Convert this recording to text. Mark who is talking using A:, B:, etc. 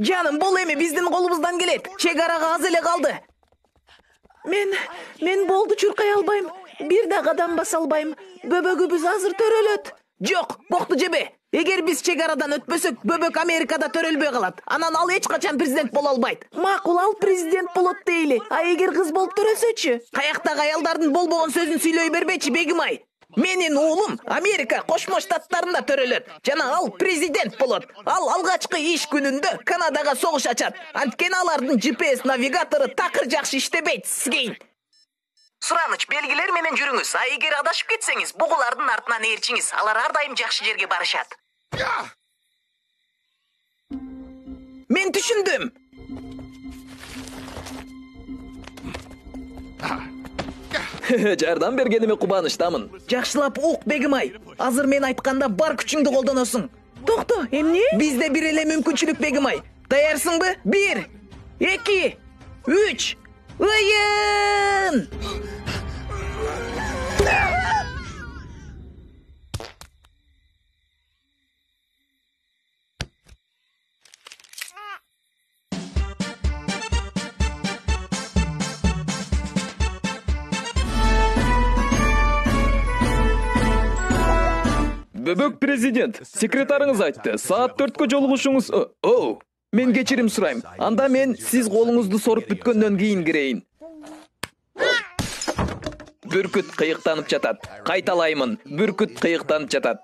A: Жаным, бул эми биздин колубуздан келет. Чек арага аз эле калды. Мен болду чуркай албайм. Бир да кадам баса албайм. Бөбөгүбүз азыр төрөлөт. Жок, бокту жебе. Эгер биз чек арадан өтпөсөк, бөбөк Америкада төрөлбөй калат. Анан ал эч качан президент боло албайт. Макул, ал президент болот дейли. А эгер кыз болуп төрөсөчү? Каяктагы аялдардын болбогон сөзүн сүйлөй бербечи, бегимай. Менин уулум Америка Кошмо Штаттарында төрөлөт. Жана ал президент болот. Ал алгачкы иш күнүндө Канадага согуш ачат. Анткени алардын GPS навигатору такыр жакшы иштебейт. Сигейин. Сураныч, белгилер менен жүрүңүз. А эгер адашып кетсеңиз, бугулардын артынан ээрчиңиз. Алар ар дайым жакшы жерге барышат. Мен түшүндүм.
B: Жардам бергениме кубанычтамын.
A: Жакшылап ук, бегимай. Азыр мен айтканда бар күчүңдү колдоносуң. Токто, эмне? Бизде бир эле мүмкүнчүлүк, бегимай. Даярсыңбы? 1, 2, 3. Ыйын!
B: Бөбөк президент, секретарыңыз айтты. Саат 4-кө жолугушуңуз. Мен кечирим сурайм. Анда мен сиз колуңузду соруп бүткөндөн кийин кирейин. Бүркүт кыйыктанып жатат. Кайталаймын. Бүркүт кыйыктанып жатат.